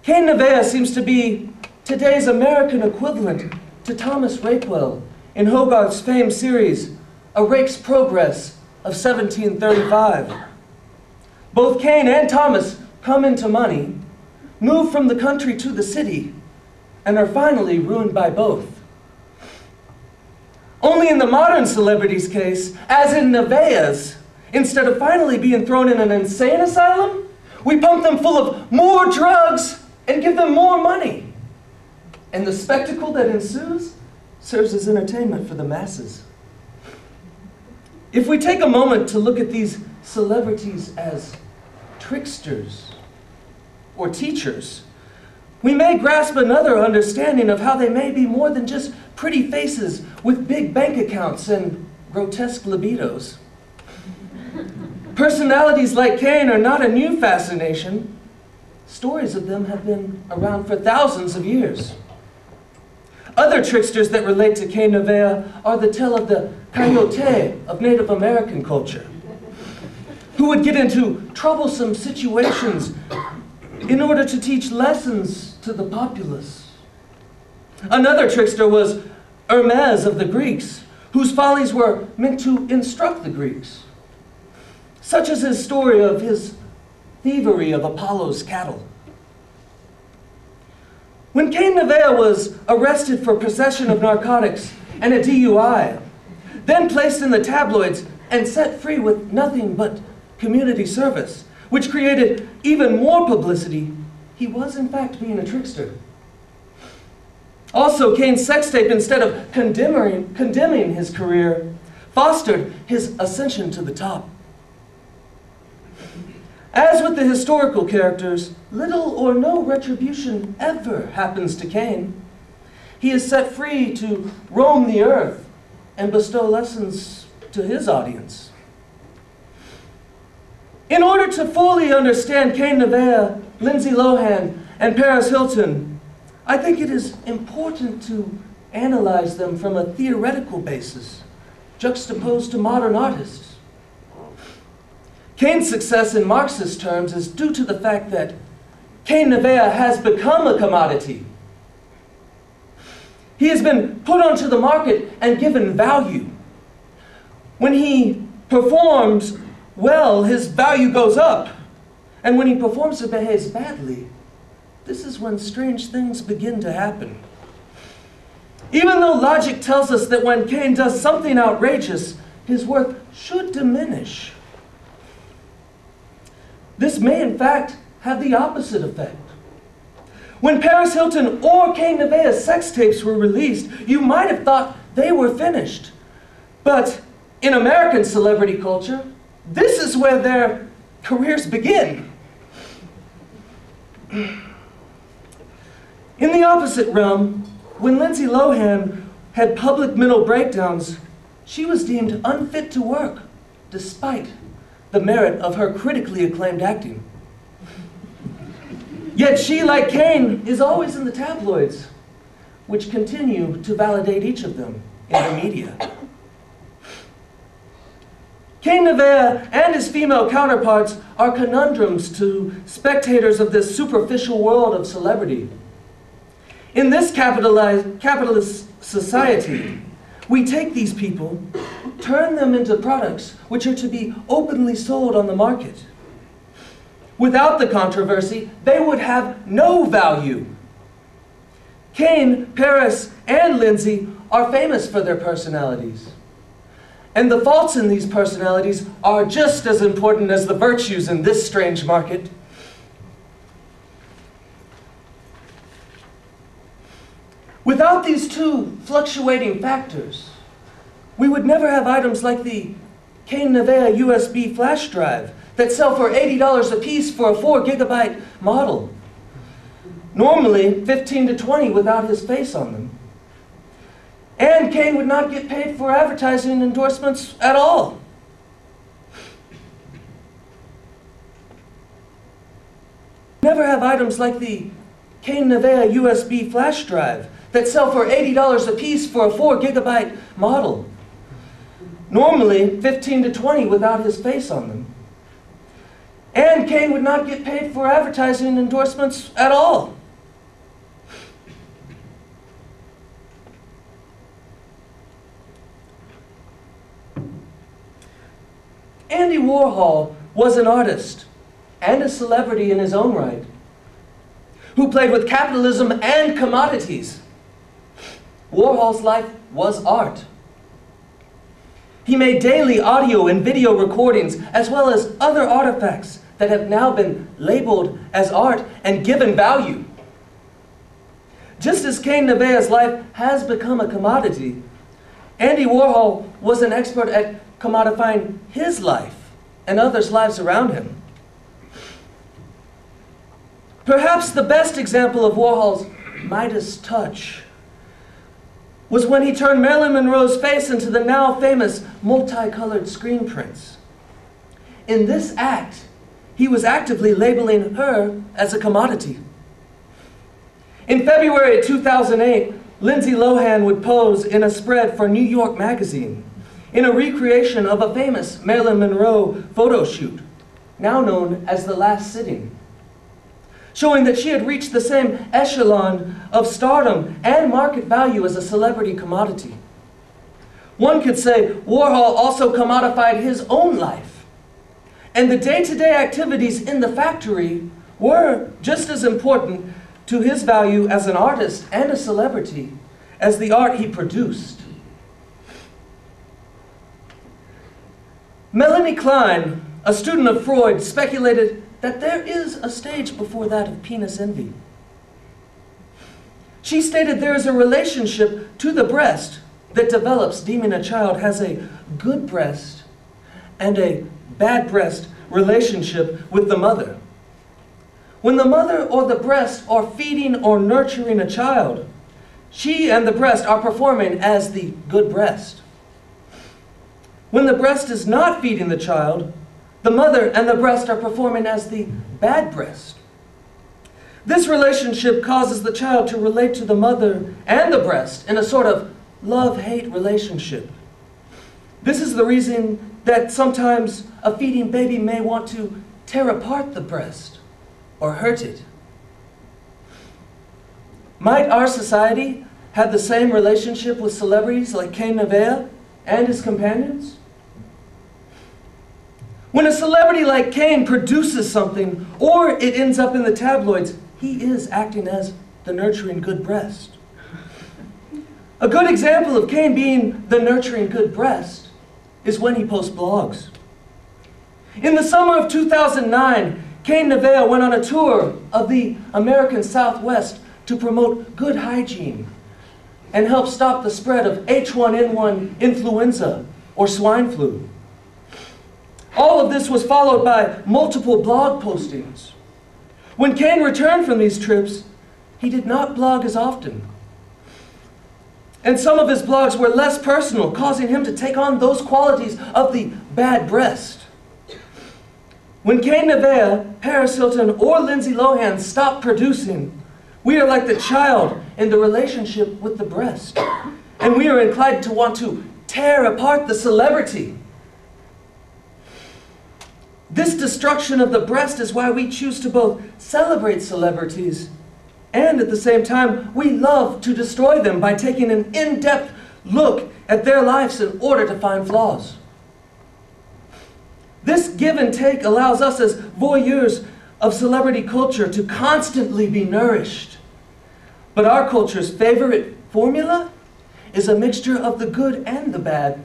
Cain Nevaeh seems to be today's American equivalent to Thomas Rakewell in Hogarth's famed series, A Rake's Progress of 1735. Both Cain and Thomas come into money, move from the country to the city, and are finally ruined by both. Only in the modern celebrity's case, as in Nevaeh's, instead of finally being thrown in an insane asylum, we pump them full of more drugs and give them more money. And the spectacle that ensues serves as entertainment for the masses. If we take a moment to look at these celebrities as tricksters or teachers, we may grasp another understanding of how they may be more than just pretty faces with big bank accounts and grotesque libidos. Personalities like Cain are not a new fascination. Stories of them have been around for thousands of years. Other tricksters that relate to Cain Nevaeh are the tale of the coyote of Native American culture, who would get into troublesome situations in order to teach lessons to the populace. Another trickster was Hermes of the Greeks, whose follies were meant to instruct the Greeks, such as his story of his thievery of Apollo's cattle. When Cain Nevaeh was arrested for possession of narcotics and a DUI, then placed in the tabloids and set free with nothing but community service, which created even more publicity, he was in fact being a trickster. Also, Cain's sex tape, instead of condemning his career, fostered his ascension to the top. As with the historical characters, little or no retribution ever happens to Cain. He is set free to roam the earth and bestow lessons to his audience. In order to fully understand Cain Nevaeh, Lindsay Lohan, and Paris Hilton, I think it is important to analyze them from a theoretical basis, juxtaposed to modern artists. Cain's success in Marxist terms is due to the fact that Cain Nevaeh has become a commodity. He has been put onto the market and given value. When he performs well, his value goes up. And when he performs or behaves badly, this is when strange things begin to happen. Even though logic tells us that when Cain does something outrageous, his worth should diminish, this may in fact have the opposite effect. When Paris Hilton or Cain Nevaeh's sex tapes were released, you might have thought they were finished. But in American celebrity culture, this is where their careers begin. In the opposite realm, when Lindsay Lohan had public mental breakdowns, she was deemed unfit to work, despite the merit of her critically acclaimed acting. Yet she, like Cain, is always in the tabloids, which continue to validate each of them in the media. Cain Nevaeh and his female counterparts are conundrums to spectators of this superficial world of celebrity. In this capitalist society, we take these people, turn them into products which are to be openly sold on the market. Without the controversy, they would have no value. Cain, Paris, and Lindsay are famous for their personalities. And the faults in these personalities are just as important as the virtues in this strange market. Without these two fluctuating factors, we would never have items like the Cain Nevaeh USB flash drive that sell for $80 a piece for a 4-gigabyte model. Normally, 15 to 20 without his face on them. And Cain would not get paid for advertising endorsements at all. Never have items like the Cain Nevaeh USB flash drive that sell for $80 a piece for a 4-gigabyte model. Normally, 15 to 20 without his face on them. And Cain would not get paid for advertising endorsements at all. Andy Warhol was an artist and a celebrity in his own right, who played with capitalism and commodities. Warhol's life was art. He made daily audio and video recordings, as well as other artifacts that have now been labeled as art and given value. Just as Cain Nevaeh's life has become a commodity, Andy Warhol was an expert at commodifying his life and others' lives around him. Perhaps the best example of Warhol's Midas touch was when he turned Marilyn Monroe's face into the now famous multicolored screen prints. In this act, he was actively labeling her as a commodity. In February 2008, Lindsay Lohan would pose in a spread for New York Magazine in a recreation of a famous Marilyn Monroe photo shoot, now known as The Last Sitting, showing that she had reached the same echelon of stardom and market value as a celebrity commodity. One could say Warhol also commodified his own life, and the day-to-day activities in the factory were just as important to his value as an artist and a celebrity as the art he produced. Melanie Klein, a student of Freud, speculated that there is a stage before that of penis envy. She stated there is a relationship to the breast that develops, deeming a child has a good breast and a bad breast relationship with the mother. When the mother or the breast are feeding or nurturing a child, she and the breast are performing as the good breast. When the breast is not feeding the child, the mother and the breast are performing as the bad breast. This relationship causes the child to relate to the mother and the breast in a sort of love-hate relationship. This is the reason that sometimes a feeding baby may want to tear apart the breast or hurt it. Might our society have the same relationship with celebrities like Cain Nevaeh and his companions? When a celebrity like Cain produces something, or it ends up in the tabloids, he is acting as the nurturing good breast. A good example of Cain being the nurturing good breast is when he posts blogs. In the summer of 2009, Cain Nevaeh went on a tour of the American Southwest to promote good hygiene and help stop the spread of H1N1 influenza or swine flu. All of this was followed by multiple blog postings. When Cain returned from these trips, he did not blog as often. And some of his blogs were less personal, causing him to take on those qualities of the bad breast. When Cain Nevaeh, Paris Hilton, or Lindsay Lohan stop producing, we are like the child in the relationship with the breast. And we are inclined to want to tear apart the celebrity. This destruction of the breast is why we choose to both celebrate celebrities and at the same time we love to destroy them by taking an in-depth look at their lives in order to find flaws. This give and take allows us as voyeurs of celebrity culture to constantly be nourished. But our culture's favorite formula is a mixture of the good and the bad